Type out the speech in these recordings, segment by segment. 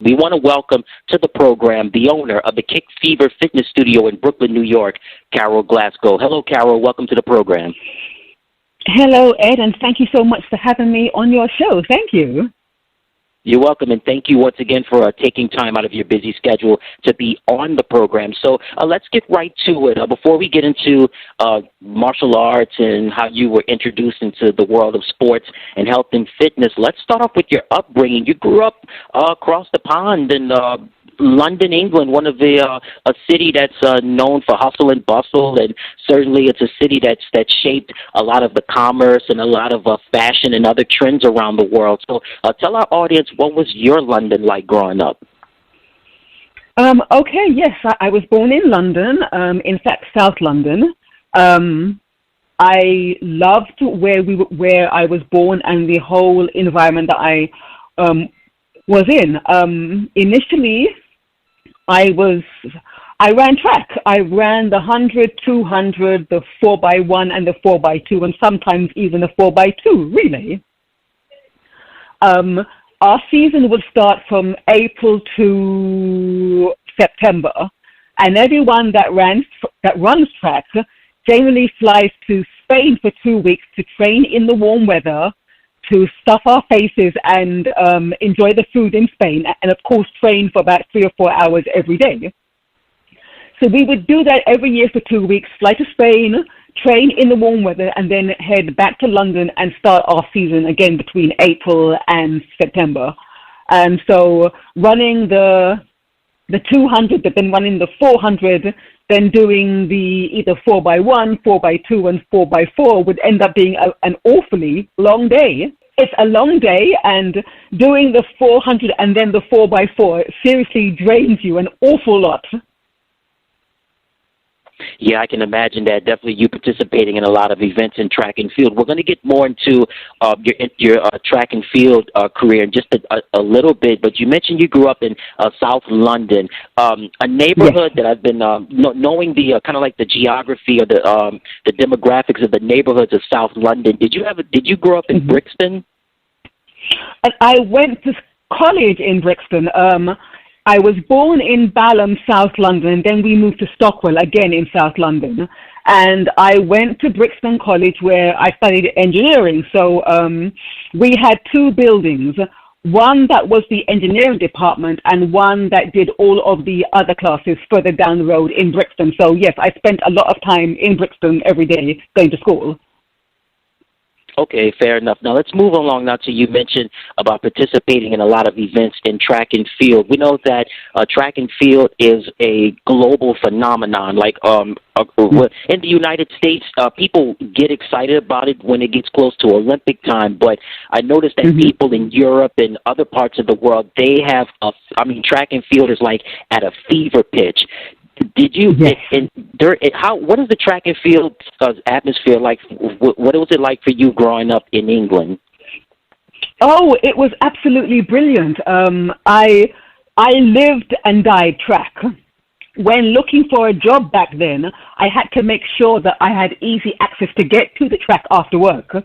We want to welcome to the program the owner of the Kick Fever Fitness Studio in Brooklyn, New York, Carol Glasgow. Hello, Carol. Welcome to the program. Hello, Ed, and thank you so much for having me on your show. Thank you. You're welcome, and thank you once again for taking time out of your busy schedule to be on the program. So let's get right to it. Before we get into martial arts and how you were introduced into the world of sports and health and fitness, let's start off with your upbringing. You grew up across the pond in London, England, one of the a city that's known for hustle and bustle, and certainly it's a city that's shaped a lot of the commerce and a lot of fashion and other trends around the world. So tell our audience, what was your London like growing up? Okay, yes, I was born in London, in fact, South London. I loved where I was born and the whole environment that I was in. Initially, I ran track. I ran the 100, 200, the 4x1 and the 4x2, and sometimes even the 4x2 relay. Our season would start from April to September, and everyone that runs track generally flies to Spain for 2 weeks to train in the warm weather, to stuff our faces and enjoy the food in Spain, and of course train for about 3 or 4 hours every day. So we would do that every year for 2 weeks, fly to Spain, train in the warm weather, and then head back to London and start our season again between April and September. And so running the 200, but then running the 400, then doing the either 4x1, 4x2, and 4x4 would end up being an awfully long day. It's a long day, and doing the 400 and then the 4x4 seriously drains you an awful lot. Yeah, I can imagine that. Definitely you participating in a lot of events in track and field. We're going to get more into your track and field career in just a little bit, but you mentioned you grew up in South London, a neighborhood that I've been knowing the kind of like the geography or the demographics of the neighborhoods of South London. Did you grow up in Brixton? I went to college in Brixton. I was born in Balham, South London, and then we moved to Stockwell, again in South London. And I went to Brixton College where I studied engineering. So we had two buildings, one that was the engineering department and one that did all of the other classes further down the road in Brixton. So yes, I spent a lot of time in Brixton every day going to school. Okay, fair enough. Now let's move along now to you mentioned about participating in a lot of events in track and field. We know that track and field is a global phenomenon. Like in the United States, people get excited about it when it gets close to Olympic time. But I noticed that people in Europe and other parts of the world, they have, track and field is like at a fever pitch. Did you? Yes. What is the track and field atmosphere like? What was it like for you growing up in England? Oh, it was absolutely brilliant. I lived and died track. When looking for a job back then, I had to make sure that I had easy access to get to the track after work.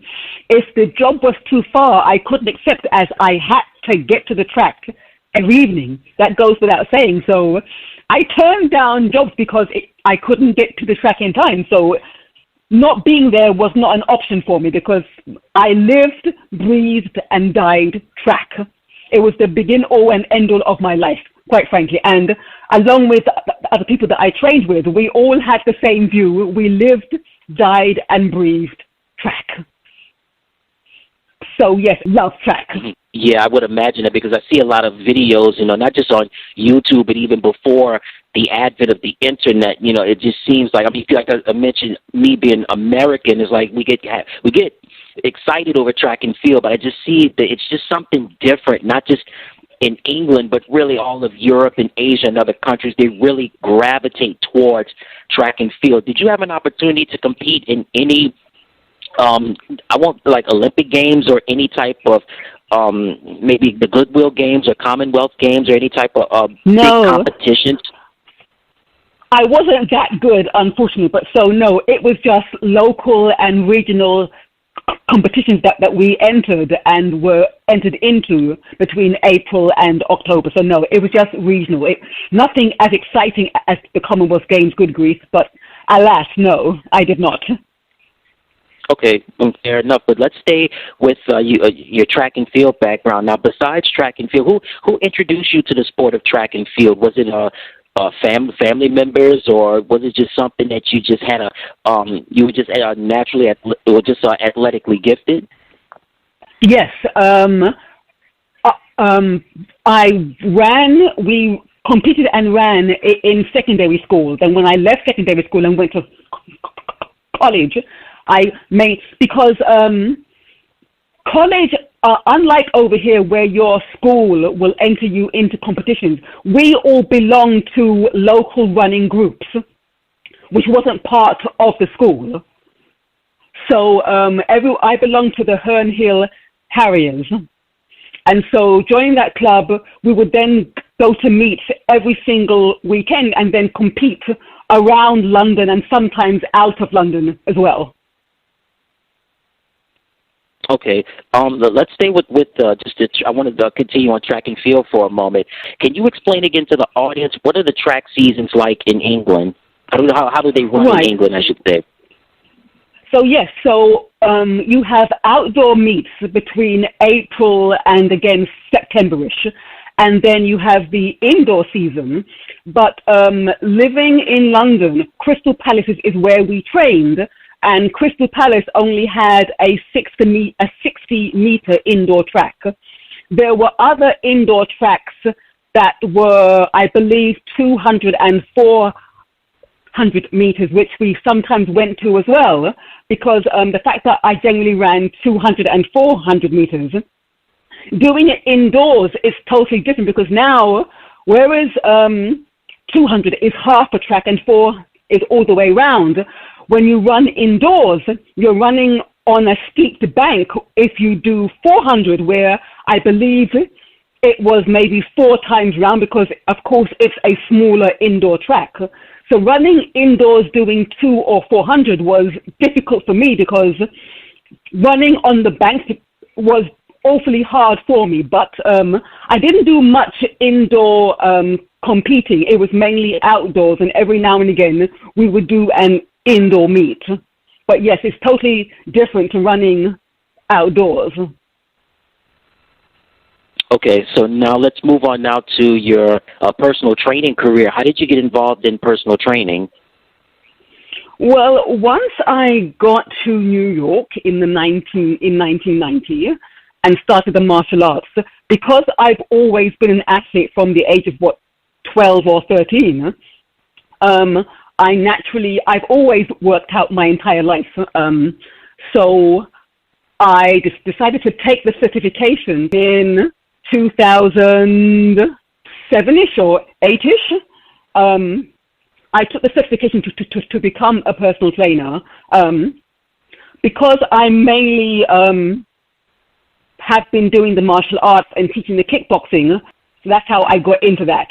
If the job was too far, I couldn't accept, as I had to get to the track every evening. That goes without saying. So I turned down jobs because I couldn't get to the track in time. So not being there was not an option for me because I lived, breathed, and died track. It was the begin, all, and end all of my life, quite frankly. And along with the other people that I trained with, we all had the same view. We lived, died, and breathed track. So yes, love track. Yeah, I would imagine that because I see a lot of videos, not just on YouTube, but even before the advent of the internet. It just seems like, like I mentioned, me being American is like we get excited over track and field, but I just see that it's just something different, not just in England, but really all of Europe and Asia and other countries. They really gravitate towards track and field. Did you have an opportunity to compete in any Olympic Games or any type of maybe the Goodwill Games or Commonwealth Games or any type of big competitions? I wasn't that good, unfortunately, but so no, it was just local and regional competitions that we entered and were entered into between April and October. So no, it was just regional. Nothing as exciting as the Commonwealth Games, good grief, but alas, no, I did not. Okay, fair enough. But let's stay with your track and field background. Now, besides track and field, who introduced you to the sport of track and field? Was it family members, or was it just something that you just had you were just naturally or just athletically gifted? Yes, we competed and ran in secondary school. Then when I left secondary school and went to college, because college, unlike over here where your school will enter you into competitions, we all belong to local running groups, which wasn't part of the school. So I belong to the Herne Hill Harriers. And so joining that club, we would then go to meet every single weekend and then compete around London and sometimes out of London as well. Okay, let's stay with I wanted to continue on track and field for a moment. Can you explain again to the audience, what are the track seasons like in England? How do they run in England, I should say? So yes, you have outdoor meets between April and again September-ish, and then you have the indoor season. But living in London, Crystal Palace is where we trained, and Crystal Palace only had a 60-meter indoor track. There were other indoor tracks that were, I believe, 200 and 400 meters, which we sometimes went to as well, because the fact that I generally ran 200 and 400 meters, doing it indoors is totally different, because now, whereas 200 is half a track and 4 is all the way round, when you run indoors, you're running on a steep bank if you do 400, where I believe it was maybe 4 times round, because, of course, it's a smaller indoor track. So running indoors doing 2 or 400 was difficult for me, because running on the bank was awfully hard for me. But I didn't do much indoor competing. It was mainly outdoors, and every now and again we would do an indoor meet. But yes, it's totally different to running outdoors. Okay, so now let's move on now to your personal training career. How did you get involved in personal training? Well, once I got to New York in 1990 and started the martial arts, because I've always been an athlete from the age of 12 or 13, I've always worked out my entire life. So I just decided to take the certification in 2007-ish or 8-ish. I took the certification to become a personal trainer, because I mainly have been doing the martial arts and teaching the kickboxing. So that's how I got into that.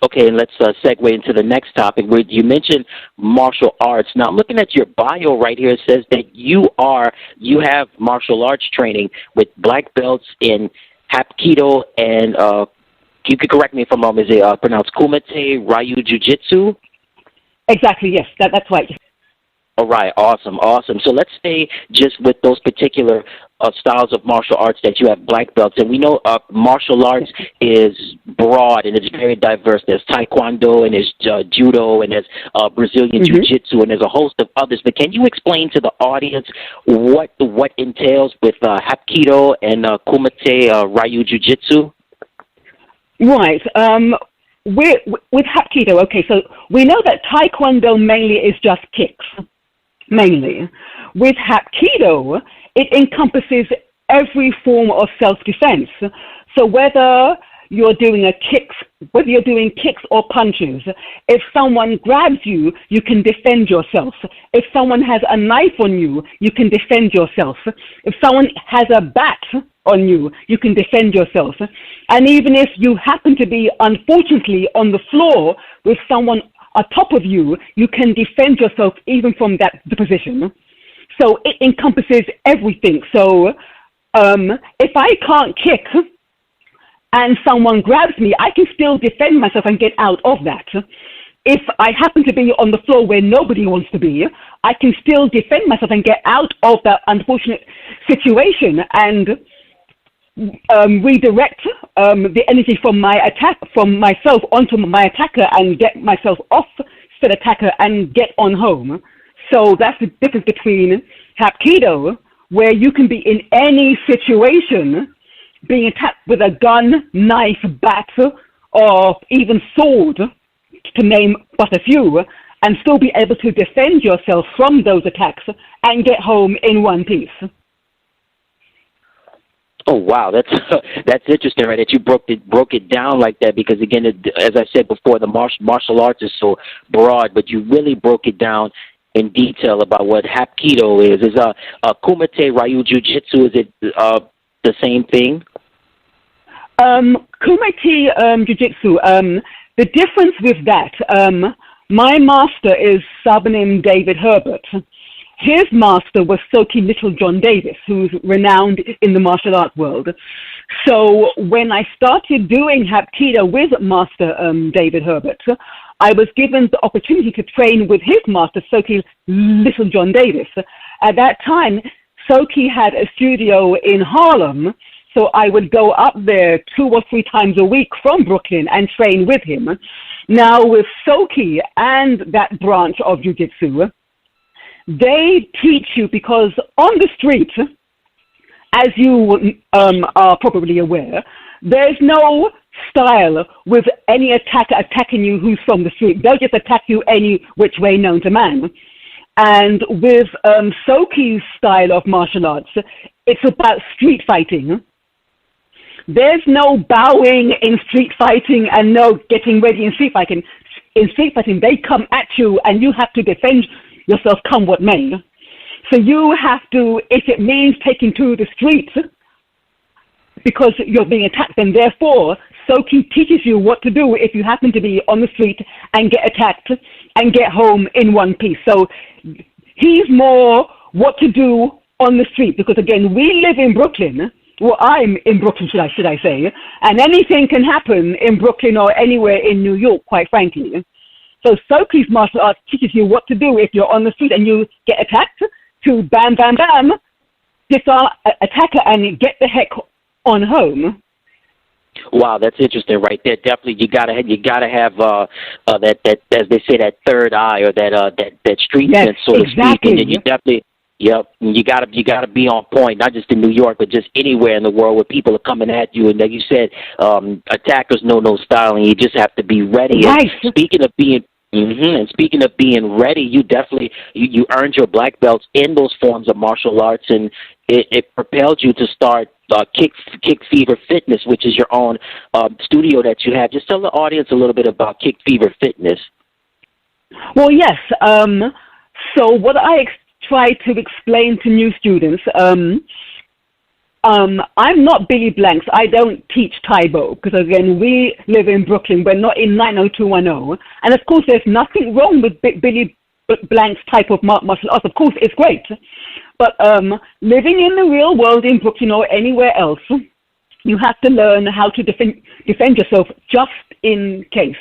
Okay, and let's segue into the next topic. Where you mentioned martial arts. Now, looking at your bio right here, it says that you have martial arts training with black belts in Hapkido and you can correct me if I'm wrong. Is it pronounced Kumite, Ryu Ju-Jitsu? Exactly. Yes, that's right. All right, awesome. So let's stay just with those particular styles of martial arts that you have black belts. And we know martial arts is broad and it's very diverse. There's Taekwondo and there's Judo and there's Brazilian Jiu-Jitsu and there's a host of others. But can you explain to the audience what entails with Hapkido and Kumite, Ryu Jiu-Jitsu? Right. With Hapkido, okay, so we know that Taekwondo mainly is just kicks. Mainly. With Hapkido, it encompasses every form of self-defense. So whether you're doing kicks or punches, if someone grabs you, you can defend yourself. If someone has a knife on you, you can defend yourself. If someone has a bat on you, you can defend yourself. And even if you happen to be, unfortunately, on the floor with someone atop of you, you can defend yourself even from the position. So it encompasses everything. So if I can't kick and someone grabs me, I can still defend myself and get out of that. If I happen to be on the floor where nobody wants to be, I can still defend myself and get out of that unfortunate situation and redirect the energy from my attack, from myself onto my attacker, and get myself off said attacker and get on home. So that's the difference between Hapkido, where you can be in any situation, being attacked with a gun, knife, bat, or even sword, to name but a few, and still be able to defend yourself from those attacks and get home in one piece. Oh wow, that's interesting, right? That you broke it down like that, because again, as I said before, the martial arts is so broad, but you really broke it down in detail about what Hapkido is. Is Kumite, Ryu, Ju-Jitsu, is it the same thing? Kumite, Jiu-Jitsu, the difference with that, my master is Sabanim David Herbert. His master was Soki Little John Davis, who's renowned in the martial arts world. So when I started doing Hapkido with Master David Herbert, I was given the opportunity to train with his master, Soki Little John Davis. At that time, Soki had a studio in Harlem, so I would go up there 2 or 3 times a week from Brooklyn and train with him. Now with Soki and that branch of Jiu-Jitsu, they teach you, because on the street, as you are probably aware, there's no style with any attacker attacking you who's from the street. They'll just attack you any which way known to man. And with Soki's style of martial arts, it's about street fighting. There's no bowing in street fighting and no getting ready in street fighting. In street fighting, they come at you and you have to defend yourself come what may. So you have to, if it means taking to the streets because you're being attacked, then therefore Soki teaches you what to do if you happen to be on the street and get attacked and get home in one piece. So he's more what to do on the street, because again, we live in Brooklyn. Well, I'm in Brooklyn, should I say, and anything can happen in Brooklyn or anywhere in New York, quite frankly. So Soki's martial arts teaches you what to do if you're on the street and you get attacked, to bam, bam, bam, disarm attacker and get the heck on home. Wow, that's interesting, right there. Definitely, you gotta have that as they say, that third eye, or that street sense, so to speak. And then you definitely. Yep, you gotta be on point, not just in New York, but just anywhere in the world where people are coming at you. And like you said, attackers know no style, and you just have to be ready. Right. And speaking of being ready, you definitely you earned your black belts in those forms of martial arts, and it propelled you to start Kick Fever Fitness, which is your own studio that you have. Just tell the audience a little bit about Kick Fever Fitness. Well, yes. So what I try to explain to new students, I'm not Billy Blanks. I don't teach Taibo, because again, we live in Brooklyn. We're not in 90210. And of course, there's nothing wrong with Billy Blanks type of martial arts. Of course, it's great. But living in the real world in Brooklyn or anywhere else, you have to learn how to defend yourself just in case.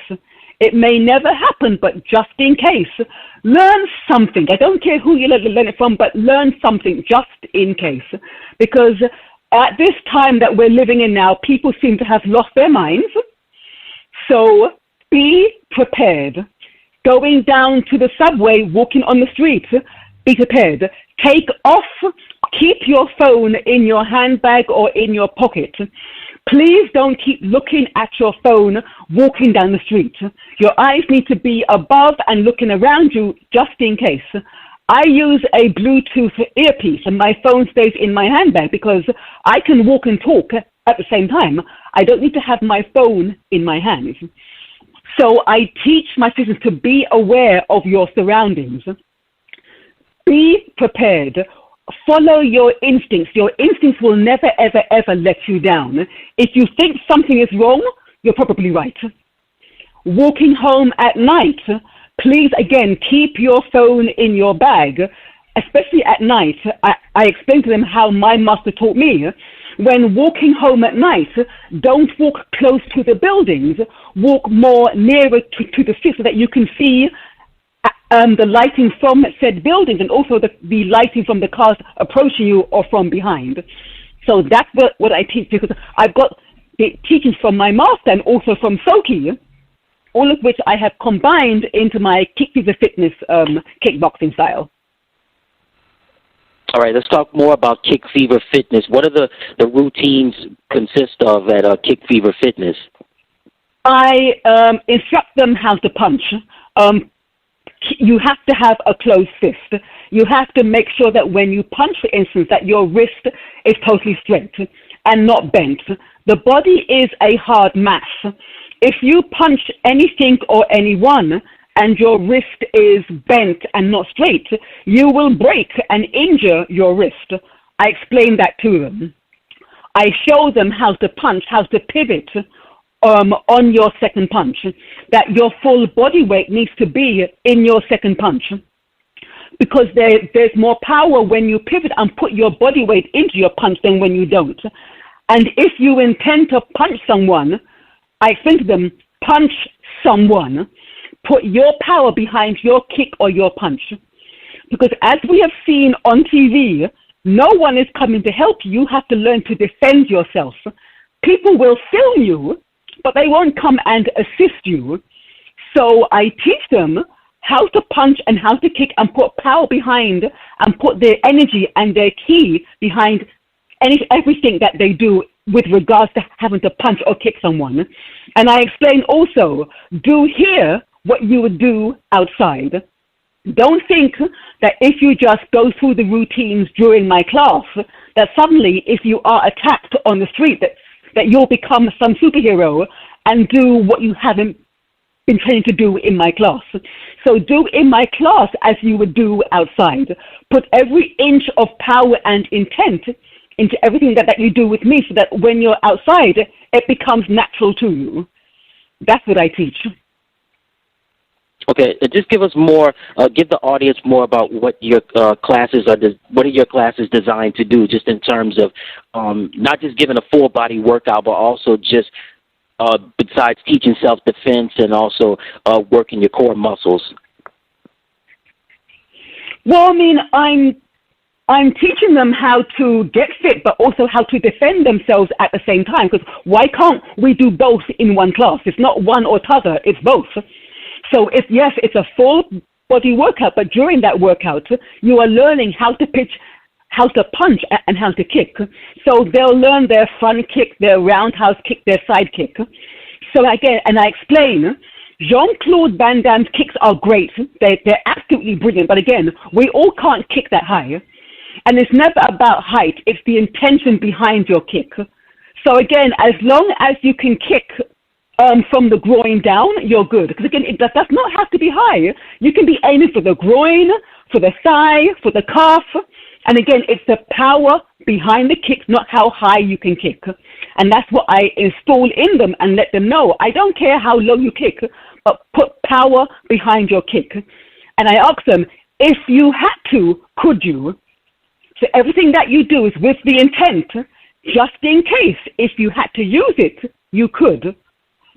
It may never happen, but just in case, learn something. I don't care who you learn it from, but learn something just in case. Because at this time that we're living in now, people seem to have lost their minds. So be prepared. Going down to the subway, walking on the street, be prepared. Take off, keep your phone in your handbag or in your pocket. Please don't keep looking at your phone walking down the street. Your eyes need to be above and looking around you just in case. I use a Bluetooth earpiece and my phone stays in my handbag because I can walk and talk at the same time. I don't need to have my phone in my hands. So I teach my students to be aware of your surroundings. Be prepared. Follow your instincts. Your instincts will never, ever, ever let you down. If you think something is wrong, you're probably right. Walking home at night, please, again, keep your phone in your bag. especially at night, I explain to them how my master taught me. When walking home at night, don't walk close to the buildings. Walk more nearer to the street so that you can see the lighting from said buildings and also the lighting from the cars approaching you or from behind. So that's what I teach, because I've got the teachings from my master and also from Soki, all of which I have combined into my Kick Fever Fitness kickboxing style. All right, let's talk more about Kick Fever Fitness. What are the routines consist of at Kick Fever Fitness? I instruct them how to punch. You have to have a closed fist. You have to make sure that when you punch, for instance, that your wrist is totally straight and not bent. The body is a hard mass. If you punch anything or anyone and your wrist is bent and not straight, you will break and injure your wrist. I explain that to them. I show them how to punch, how to pivot on your second punch, that your full body weight needs to be in your second punch, because there's more power when you pivot and put your body weight into your punch than when you don't. And if you intend to punch someone, I think to them, punch someone. Put your power behind your kick or your punch. Because as we have seen on TV, no one is coming to help you. You have to learn to defend yourself. People will film you, but they won't come and assist you. So I teach them how to punch and how to kick and put power behind and put their energy and their key behind everything that they do with regards to having to punch or kick someone. And I explain also, do here what you would do outside. Don't think that if you just go through the routines during my class, that suddenly if you are attacked on the street, that you'll become some superhero and do what you haven't been trained to do in my class. So do in my class as you would do outside. Put every inch of power and intent into everything that you do with me so that when you're outside, it becomes natural to you. That's what I teach. Okay, just give us more, give the audience more about what your classes are, what are your classes designed to do, just in terms of not just giving a full body workout, but also just besides teaching self-defense and also working your core muscles. Well, I mean, I'm teaching them how to get fit, but also how to defend themselves at the same time. Because why can't we do both in one class? It's not one or t'other, it's both. So it's a full body workout, but during that workout, you are learning how to pitch, how to punch, and how to kick. So they'll learn their front kick, their roundhouse kick, their side kick. So again, and I explain, Jean-Claude Van Damme's kicks are great. They're absolutely brilliant. But again, we all can't kick that high. And it's never about height. It's the intention behind your kick. So again, as long as you can kick from the groin down, you're good. Because again, it does not have to be high. You can be aiming for the groin, for the thigh, for the calf. And again, it's the power behind the kick, not how high you can kick. And that's what I install in them and let them know. I don't care how low you kick, but put power behind your kick. And I ask them, if you had to, could you? So everything that you do is with the intent, just in case, if you had to use it, you could.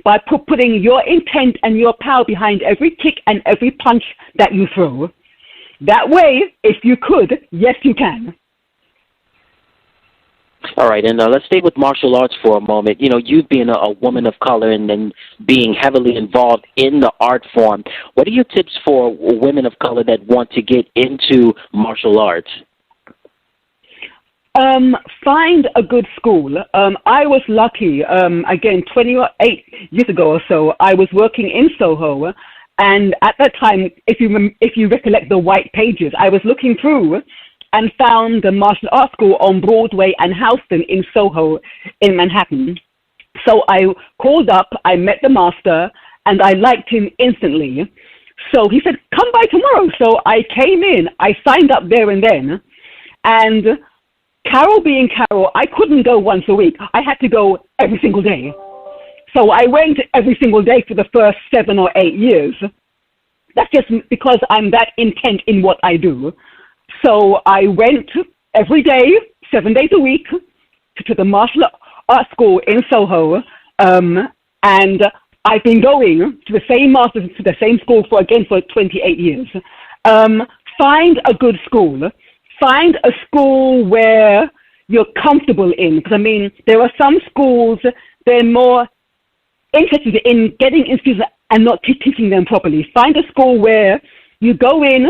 By putting your intent and your power behind every kick and every punch that you throw. That way, if you could, yes, you can. All right, and let's stay with martial arts for a moment. You know, you being a woman of color and then being heavily involved in the art form, what are your tips for women of color that want to get into martial arts? Find a good school. I was lucky, again, 28 years ago or so, I was working in Soho, and at that time, if you recollect the white pages, I was looking through and found the martial arts school on Broadway and Houston in Soho in Manhattan. So I called up, I met the master, and I liked him instantly. So he said, come by tomorrow. So I came in, I signed up there and then, and Carol being Carol, I couldn't go once a week. I had to go every single day. So I went every single day for the first 7 or 8 years. That's just because I'm that intent in what I do. So I went every day, 7 days a week, to the martial arts school in Soho, and I've been going to the same masters, to the same school for 28 years. Find a good school. Find a school where you're comfortable in, because I mean, there are some schools, they're more interested in getting in students and not teaching them properly. Find a school where you go in,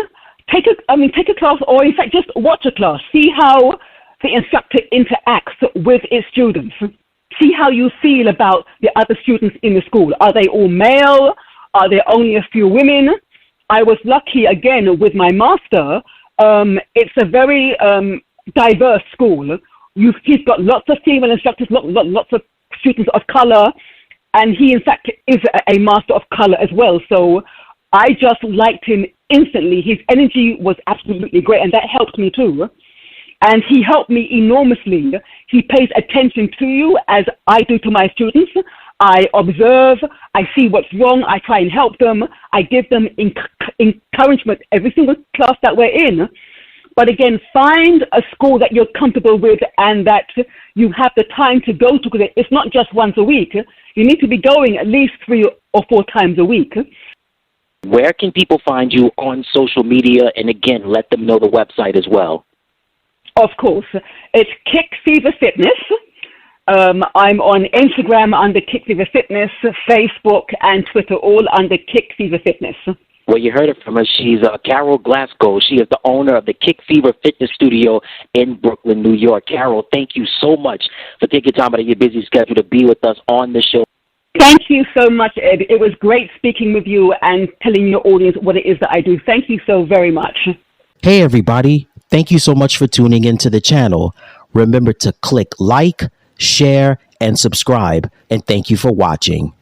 take a class, or in fact just watch a class. See how the instructor interacts with its students. See how you feel about the other students in the school. Are they all male? Are there only a few women? I was lucky again with my master. It's a very diverse school. He's got lots of female instructors, lots of students of color, and he in fact is a master of color as well. So I just liked him instantly. His energy was absolutely great, and that helped me too. And he helped me enormously. He pays attention to you as I do to my students. I observe, I see what's wrong, I try and help them, I give them encouragement every single class that we're in. But again, find a school that you're comfortable with and that you have the time to go to, because it's not just once a week. You need to be going at least 3 or 4 times a week. Where can people find you on social media? And again, let them know the website as well. Of course. It's Kick Fever Fitness. I'm on Instagram under Kick Fever Fitness, Facebook and Twitter, all under Kick Fever Fitness. Well, you heard it from her. She's Carol Glasgow. She is the owner of the Kick Fever Fitness Studio in Brooklyn, New York. Carol, thank you so much for taking time out of your busy schedule to be with us on the show. Thank you so much, Ed. It was great speaking with you and telling your audience what it is that I do. Thank you so very much. Hey, everybody. Thank you so much for tuning into the channel. Remember to click like, share, and subscribe. And thank you for watching.